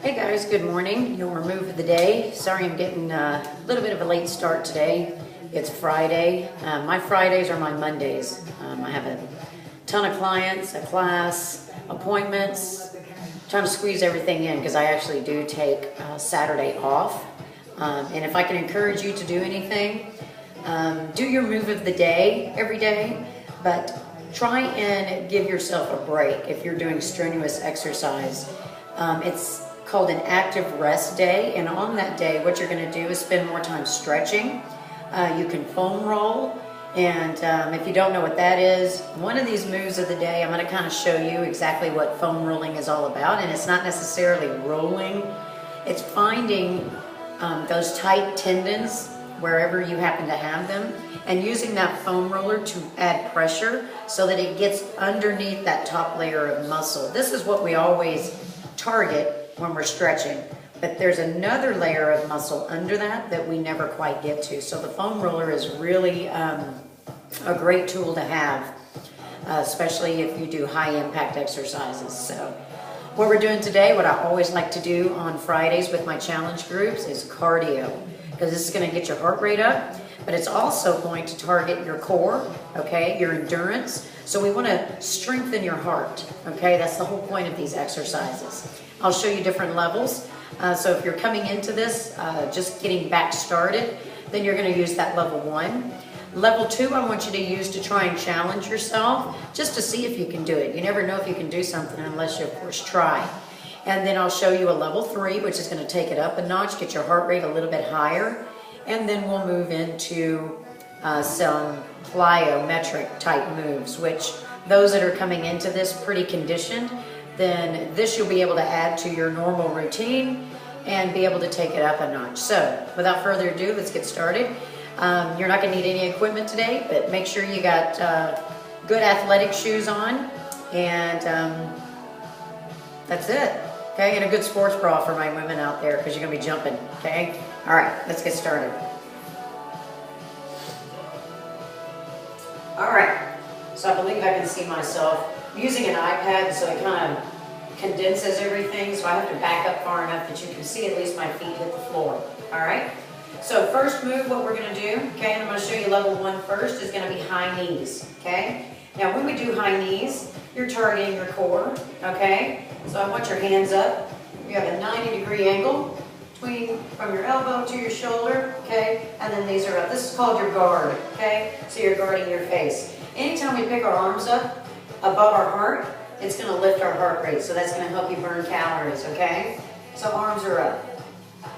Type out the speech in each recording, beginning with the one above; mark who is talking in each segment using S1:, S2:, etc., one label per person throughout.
S1: Hey guys, good morning. Your move of the day. Sorry I'm getting a little bit of a late start today. It's Friday. My Fridays are my Mondays. I have a ton of clients, a class, appointments. Trying to squeeze everything in because I actually do take Saturday off. And if I can encourage you to do anything, do your move of the day every day, but try and give yourself a break if you're doing strenuous exercise. It's called an active rest day, and on that day what you're going to do is spend more time stretching. You can foam roll, and if you don't know what that is, one of these moves of the day I'm going to kind of show you exactly what foam rolling is all about. And it's not necessarily rolling, it's finding those tight tendons wherever you happen to have them and using that foam roller to add pressure so that it gets underneath that top layer of muscle. This is what we always target when we're stretching, but there's another layer of muscle under that we never quite get to. So the foam roller is really a great tool to have, especially if you do high impact exercises. So what we're doing today, what I always like to do on Fridays with my challenge groups, is cardio, because this is going to get your heart rate up, but it's also going to target your core, okay, your endurance. So we want to strengthen your heart, okay? That's the whole point of these exercises. I'll show you different levels. So if you're coming into this, just getting back started, then you're going to use that level 1. Level 2, I want you to use to try and challenge yourself, just to see if you can do it. You never know if you can do something unless you, of course, try. And then I'll show you a level 3, which is going to take it up a notch, get your heart rate a little bit higher. And then we'll move into some plyometric type moves, which those that are coming into this pretty conditioned, then this you'll be able to add to your normal routine and be able to take it up a notch. So without further ado, let's get started. You're not going to need any equipment today, but make sure you got good athletic shoes on, and that's it. Okay, and a good sports bra for my women out there, because you're going to be jumping, okay? All right, let's get started. All right, so I believe I can see myself using an iPad, so it kind of condenses everything, so I have to back up far enough that you can see at least my feet hit the floor. All right, so first move, what we're going to do, okay, and I'm going to show you level 1 first, is going to be high knees, okay? Now when we do high knees, you're targeting your core, okay? So I want your hands up. You have a 90-degree angle from your elbow to your shoulder, okay? And then these are up. This is called your guard, okay? So you're guarding your face. Anytime we pick our arms up above our heart, it's going to lift our heart rate. So that's going to help you burn calories, okay? So arms are up,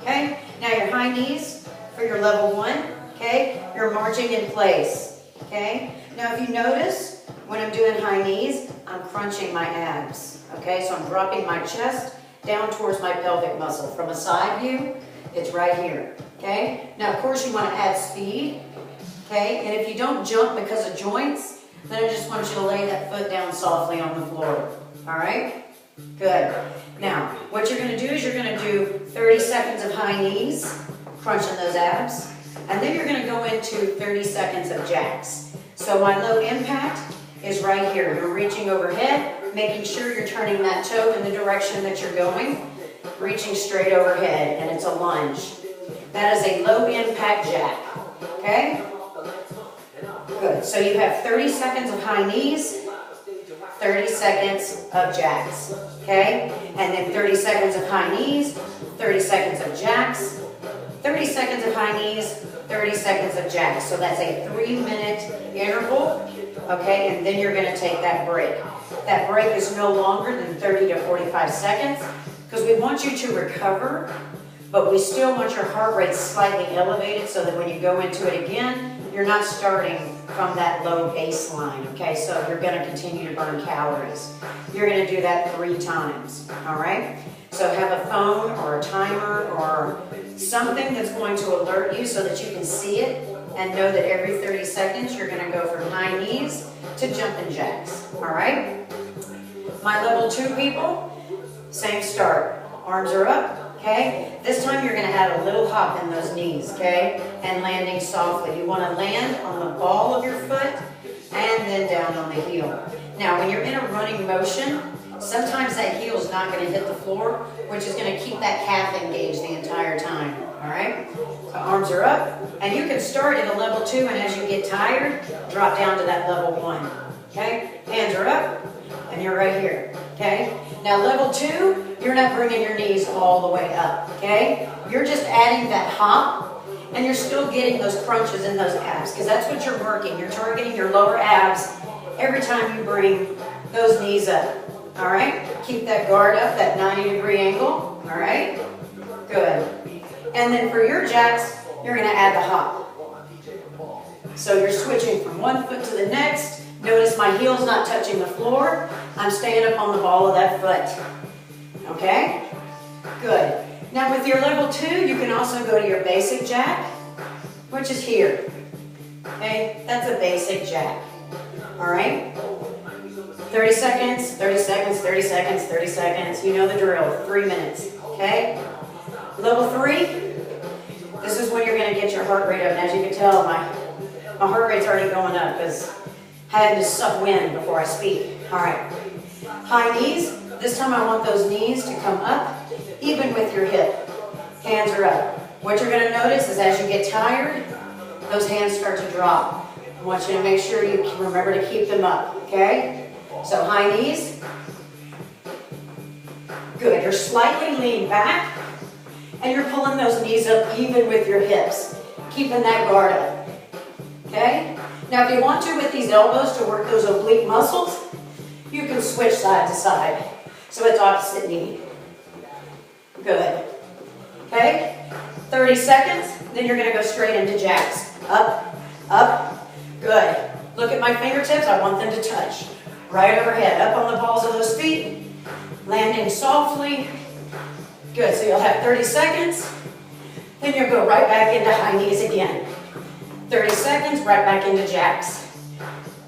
S1: okay? Now your high knees for your level 1, okay? You're marching in place, okay? Now if you notice, when I'm doing high knees, I'm crunching my abs, okay? So I'm dropping my chest down towards my pelvic muscle. From a side view, it's right here, okay? Now, of course, you want to add speed, okay? And if you don't jump because of joints, then I just want you to lay that foot down softly on the floor, all right? Good. Now, what you're going to do is you're going to do 30 seconds of high knees, crunching those abs, and then you're going to go into 30 seconds of jacks. So my low impact is right here. You're reaching overhead, making sure you're turning that toe in the direction that you're going, reaching straight overhead, and it's a lunge. That is a low impact jack, okay? Good, so you have 30 seconds of high knees, 30 seconds of jacks, okay? And then 30 seconds of high knees, 30 seconds of jacks, 30 seconds of high knees, 30 seconds of jacks. So that's a 3-minute interval, okay? And then you're gonna take that break. That break is no longer than 30 to 45 seconds because we want you to recover, but we still want your heart rate slightly elevated so that when you go into it again, you're not starting from that low baseline, okay? So you're gonna continue to burn calories. You're gonna do that 3 times, all right? So have a phone or a timer or something that's going to alert you so that you can see it and know that every 30 seconds you're gonna go from high knees to jumping jacks, all right? My level 2 people, same start. Arms are up, okay? This time you're gonna add a little hop in those knees, okay? And landing softly. You wanna land on the ball of your foot and then down on the heel. Now, when you're in a running motion, sometimes that heel's not going to hit the floor, which is going to keep that calf engaged the entire time. All right? So arms are up, and you can start at a level 2, and as you get tired, drop down to that level 1. Okay? Hands are up, and you're right here. Okay? Now level 2, you're not bringing your knees all the way up. Okay? You're just adding that hop, and you're still getting those crunches in those abs, because that's what you're working. You're targeting your lower abs every time you bring those knees up. All right? Keep that guard up, that 90-degree angle. All right? Good. And then for your jacks, you're going to add the hop. So you're switching from one foot to the next. Notice my heel's not touching the floor. I'm staying up on the ball of that foot. Okay? Good. Now with your level 2, you can also go to your basic jack, which is here. Okay? That's a basic jack. All right? 30 seconds, 30 seconds, 30 seconds, 30 seconds. You know the drill. 3 minutes. Okay? Level 3, this is when you're going to get your heart rate up. And as you can tell, my heart rate's already going up because I had to suck wind before I speak. All right. High knees. This time I want those knees to come up, even with your hip. Hands are up. What you're going to notice is as you get tired, those hands start to drop. I want you to make sure you remember to keep them up. Okay? So high knees. Good. You're slightly leaning back. And you're pulling those knees up even with your hips, keeping that guard up. Okay? Now if you want to with these elbows to work those oblique muscles, you can switch side to side. So it's opposite knee. Good. Okay? 30 seconds, then you're going to go straight into jacks. Up, up. Good. Look at my fingertips. I want them to touch. Right overhead, up on the balls of those feet. Landing softly. Good, so you'll have 30 seconds, then you'll go right back into high knees again. 30 seconds, right back into jacks.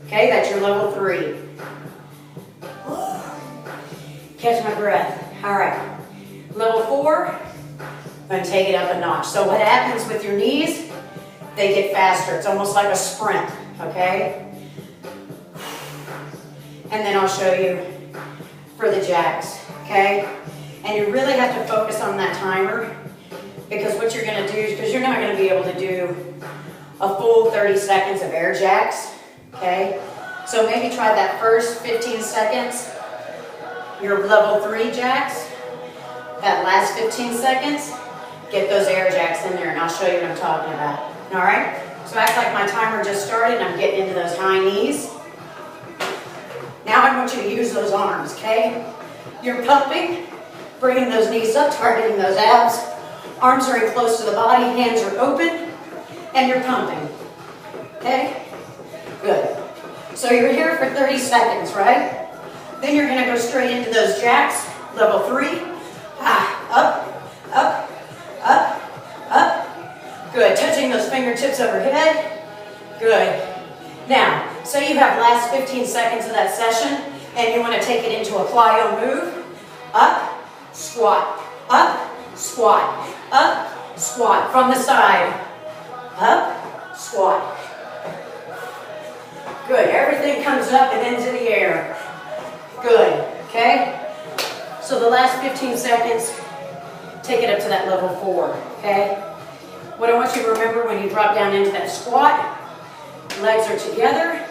S1: Okay, that's your level 3. Catch my breath. All right, level 4, I'm going to take it up a notch. So what happens with your knees, they get faster. It's almost like a sprint, okay? And then I'll show you for the jacks, okay? And you really have to focus on that timer because what you're going to do is, because you're not going to be able to do a full 30 seconds of air jacks, okay? So maybe try that first 15 seconds, your level 3 jacks. That last 15 seconds, get those air jacks in there and I'll show you what I'm talking about. All right? So act like my timer just started and I'm getting into those high knees. Now I want you to use those arms, okay? You're pumping. Bringing those knees up, targeting those abs. Arms are in close to the body, hands are open, and you're pumping. Okay? Good. So you're here for 30 seconds, right? Then you're going to go straight into those jacks. Level 3. Up, up, up, up. Good. Touching those fingertips overhead. Good. Now, say you have last 15 seconds of that session, and you want to take it into a plyo move. Up. Squat, up, squat, up, squat. From the side, up, squat. Good, everything comes up and into the air. Good, okay? So the last 15 seconds, take it up to that level 4, okay? What I want you to remember when you drop down into that squat, legs are together,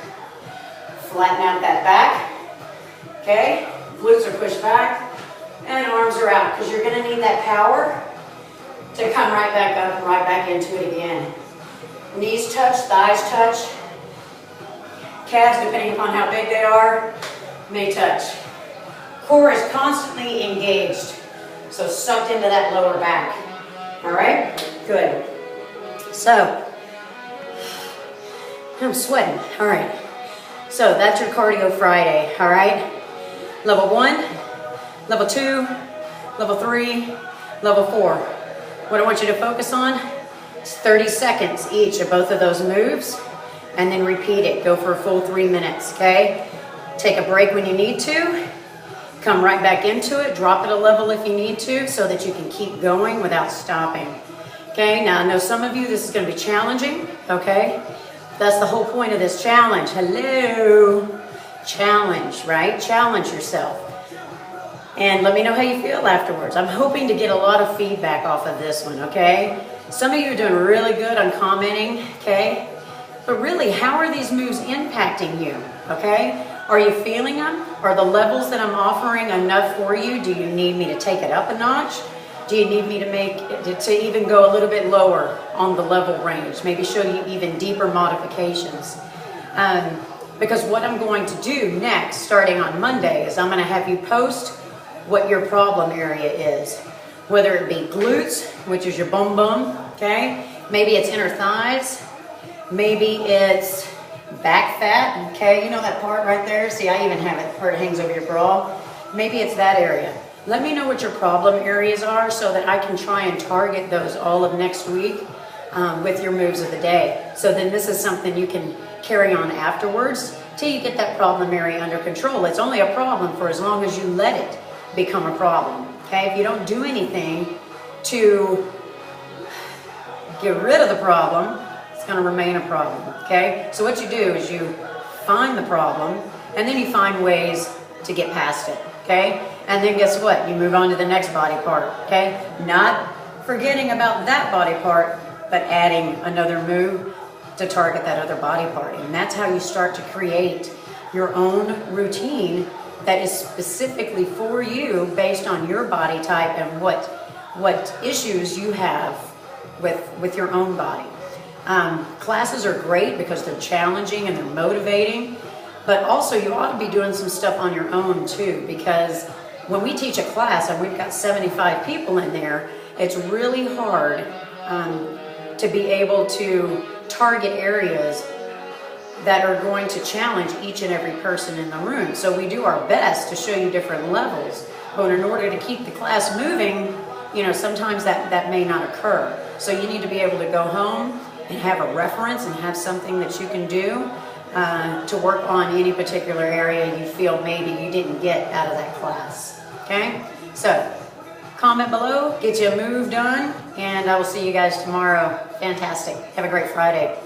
S1: flatten out that back, okay? Glutes are pushed back. And arms are out, because you're going to need that power to come right back up and right back into it again. Knees touch, thighs touch. Calves, depending upon how big they are, may touch. Core is constantly engaged, so sucked into that lower back. All right? Good. So, I'm sweating. All right. So that's your cardio Friday. All right? Level 1. Level 2, level 3, level 4. What I want you to focus on is 30 seconds each of both of those moves, and then repeat it. Go for a full 3 minutes, okay? Take a break when you need to. Come right back into it. Drop it a level if you need to so that you can keep going without stopping. Okay, now I know some of you this is going to be challenging, okay? That's the whole point of this challenge. Hello. Challenge, right? Challenge yourself. And let me know how you feel afterwards. I'm hoping to get a lot of feedback off of this one, okay? Some of you are doing really good on commenting, okay? But really, how are these moves impacting you, okay? Are you feeling them? Are the levels that I'm offering enough for you? Do you need me to take it up a notch? Do you need me to even go a little bit lower on the level range? Maybe show you even deeper modifications. Because what I'm going to do next, starting on Monday, is I'm going to have you post what your problem area is. Whether it be glutes, which is your bum bum, okay? Maybe it's inner thighs. Maybe it's back fat, okay? You know that part right there? See, I even have it where it hangs over your bra. Maybe it's that area. Let me know what your problem areas are so that I can try and target those all of next week with your moves of the day. So then this is something you can carry on afterwards till you get that problem area under control. It's only a problem for as long as you let it become a problem, okay? If you don't do anything to get rid of the problem, it's going to remain a problem, okay? So what you do is you find the problem, and then you find ways to get past it, okay? And then guess what? You move on to the next body part, okay? Not forgetting about that body part, but adding another move to target that other body part. And that's how you start to create your own routine that is specifically for you based on your body type and what issues you have with your own body. Classes are great because they're challenging and they're motivating, but also you ought to be doing some stuff on your own too, because when we teach a class and we've got 75 people in there, it's really hard to be able to target areas that are going to challenge each and every person in the room. So we do our best to show you different levels, but in order to keep the class moving, you know, sometimes that may not occur. So you need to be able to go home and have a reference and have something that you can do to work on any particular area you feel maybe you didn't get out of that class, okay? So comment below, get you a move done, and I will see you guys tomorrow. Fantastic. Have a great Friday.